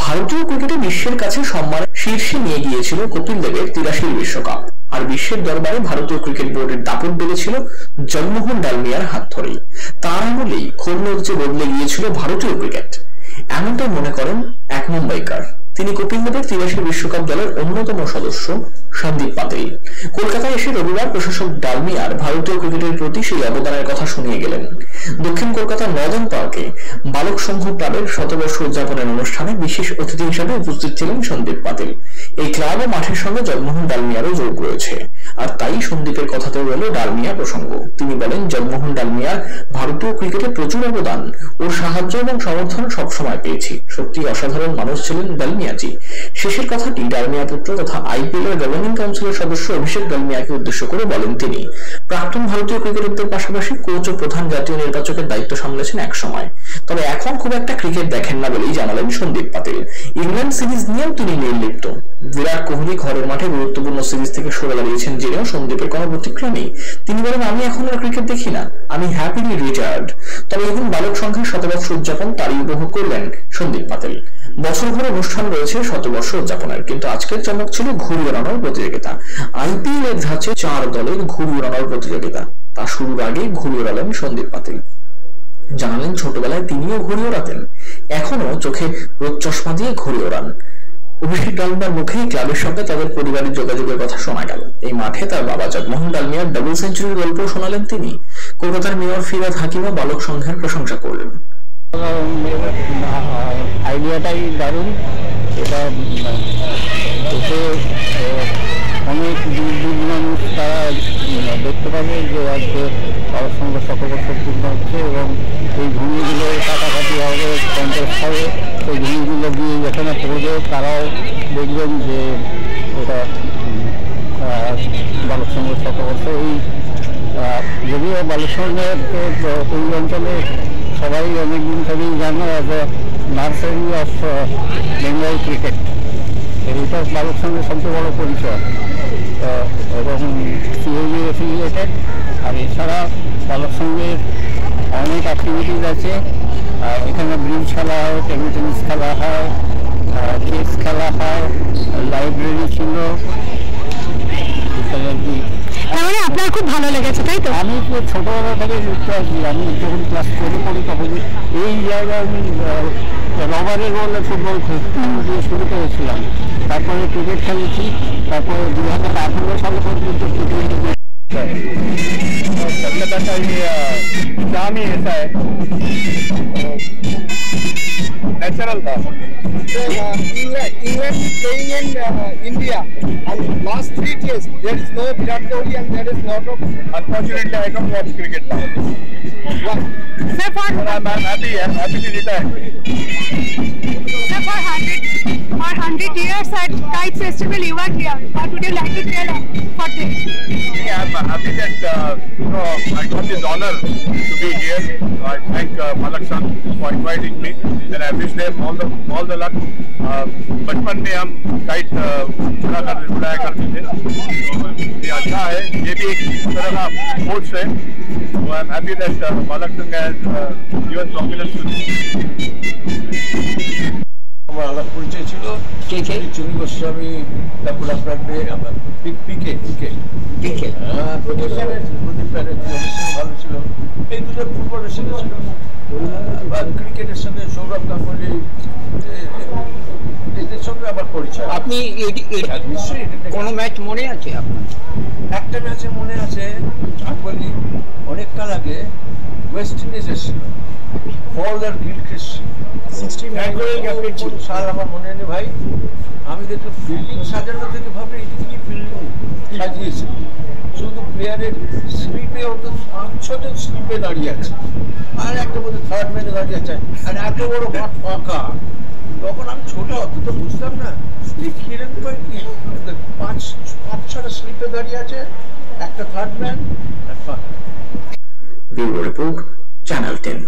ভারতীয় ক্রিকেটে বিশ্বের কাছে সম্মানের শীর্ষে নিয়ে গিয়েছিল কপিল দেবের ৮৩ বিশ্বকাপ। আর বিশ্বের দরবারে ভারতীয় ক্রিকেট বোর্ডের দাপট বেড়েছিল জগমোহন ডালমিয়ার হাত ধরেই। তার আমলেই খোলনলচে বদলে গিয়েছিল ভারতীয় ক্রিকেট, এমনটাই মনে করেন এক মুম্বাইকার। তিনি কপিল দেবের ৮৩ বিশ্বকাপ দলের অন্যতম সদস্য সন্দীপ পাতিল। কলকাতায় এসে রবিবার প্রশাসক ডালমিয়ার ভারতীয় ক্রিকেটের প্রতি সেই অবদানের কথা শুনিয়ে গেলেন। দক্ষিণ কলকাতার নর্দার্ন পার্কে বালক সংঘ ক্লাবের শতবর্ষ উদযাপনের অনুষ্ঠানে বিশেষ অতিথি হিসেবে উপস্থিত ছিলেন সন্দীপ পাতিল। এই ক্লাব ও মাঠের সঙ্গে জগমোহন ডালমিয়ারও যোগ রয়েছে, আর তাই সন্দীপের কথাতেও এলো ডালমিয়া প্রসঙ্গ। তিনি বলেন, জগমোহন ডালমিয়ার ভারতীয় ক্রিকেটে প্রচুর অবদান, ওর সাহায্য এবং সমর্থন সবসময় পেয়েছি। সত্যি অসাধারণ মানুষ ছিলেন ডালমিয়াজি। শেষের কথাটি ডালমিয়া পুত্র তথা আইপিএল এর গভর্নিং কাউন্সিলের সদস্য অভিষেক ডালমিয়াকে উদ্দেশ্য করে বলেন তিনি। প্রাক্তন ভারতীয় ক্রিকেটারদের পাশাপাশি কোচ ও প্রধান জাতীয় নির্বাচকের দায়িত্ব সামলেছেন এক সময়, তবে এখন খুব একটা ক্রিকেট দেখেন না বলেই জানালেন সন্দীপ পাতিল। ইংল্যান্ড সিরিজ নিয়েও তিনি নির্লিপ্ত। বিরাট কোহলি ঘরের মাঠে গুরুত্বপূর্ণ সিরিজ থেকে সরে দাঁড়িয়েছেন জেনেও সন্দীপের কোনো প্রতিক্রিয়া নেই। তিনি বলেন, আমি এখন আর ক্রিকেট দেখি না, আমি হ্যাপিলি রিটায়ার্ড। তবে এদিন বালক সংঘের শতবর্ষ উদযাপন তারই উপভোগ করলেন সন্দীপ পাতিল। বছরভর অনুষ্ঠান রয়েছে শতবর্ষ উদযাপনের, কিন্তু আজকের চমক ছিল ঘুড়ি ওড়ানোর প্রতিযোগিতা। আইপিএল এর ধাঁচে 4 দলের ঘুড়ি ওড়ানোর প্রতিযোগিতা। তা শুরুর আগে ঘুড়ি ওড়ালেন সন্দীপ পাতিল। জানালেন, ছোটবেলায় তিনিও ঘুড়ি ওড়াতেন, এখনো চোখে রোদ চশমা দিয়ে ঘুড়ি ওড়ান। অভিষেক ডালমিয়ার মুখেই ক্লাবের সঙ্গে তাদের পরিবারের যোগাযোগের কথা শোনা গেল। এই মাঠে তার বাবা জগমোহন ডালমিয়ার ডাবল সেঞ্চুরির গল্প শোনালেন তিনি। কলকাতার মেয়র ফিরহাদ হাকিমও বালক সংঘের প্রশংসা করলেন। আইডিয়াটাই দারুণ। এটা অনেক দূর দূর মানুষ তারা দেখতে পাবে যে আজকে বালক সংঘ শতবর্ষ পূর্ণ হচ্ছে এবং এই ভূমিগুলো কাটাকাটি হবে, কন্টেস্ট হবে। সেই ভূমিগুলো দিয়ে যেখানে পড়বে তারাও দেখবেন যে এটা বালক সংঘ শতবর্ষ। এই যদিও বালক সংঘের তো এই অঞ্চলে সবাই অনেকদিন থেকেই জানো as a nursery of Bengal cricket. এইটা বালক সংঘের সবচেয়ে বড় পরিচয় এবং সিএবি এফিলিয়েটেড। আর এছাড়া বালক সংঘের অনেক অ্যাক্টিভিটিস আছে। এখানে ব্রিজ খেলা হয়, টেবিল টেনিস খেলা হয়, চেস খেলা হয়, লাইব্রেরি ছিল। তাহলে আপনার খুব ভালো লেগেছে, তাই তো? আমি তো ছোটবেলা থেকে যুক্ত আছি। আমি যখন ক্লাস 4-এ পড়ি তখন এই জায়গায় আমি রবারের বলে ফুটবল দিয়ে শুরু করেছিলাম। তারপরে ক্রিকেট খেলেছি। তারপরে 2018 সালে পর্যন্ত कलकत्ता का ये नाम ही ऐसा है, नेचुरल था। England is playing in India, and last 3 days there is no Virat Kohli and there is lot of. Unfortunately, I don't watch cricket now. What? Sir, I'm happy to retire. Sir, for 100 years at Kite Festival you are here. What would you like to tell for this? I'm happy that I got this honor to be here. I thank Balak Sangh for inviting me, and I wish them all the luck. बचपन में हम kite उड़ाया करते थे, तो ये अच्छा है। ये भी एक तरह का स्पोर्ट्स है। So I'm happy that Balak Sangh has given prominence to this. আমার আলাপ পরিচয় ছিল চুনি গোস্বামী, তারপর আপনার পিকে প্রদীপ ব্যানার্জি ভালো ছিল। এই দুটো ফুটবলের সঙ্গে ছিল, ক্রিকেটের সঙ্গে সৌরভ গাঙ্গুলি, এদের সঙ্গে আমার পরিচয়। আপনি নিশ্চয়ই কোনো ম্যাচ মনে আছে আপনার? একটা ম্যাচে মনে আছে, আমি বলি অনেক কাল আগে ওয়েস্ট ইন্ডিজ এসেছিল, ফর্দার গিলক্রিস্ট সাল আমার মনে নেই ভাই। আমি দেখলাম ফিল্ডিং সাজানো থেকে ভাবলাম এটা কি ফিল্ডিং সাজিয়েছে, শুধু প্লেয়ারের স্লিপে হতো 5-6 জন স্লিপে দাঁড়িয়ে আছে, আর একটা মধ্যে থার্ড ম্যানে দাঁড়িয়ে আছে, আর এত বড় মাঠ ফাঁকা। তখন আমি ছোট, অত তো বুঝতাম না কিরকম কি 5-6টা স্লিপে দাঁড়িয়ে আছে, একটা থার্ড ম্যান আর ফাঁকা। Bureau report, channel 10।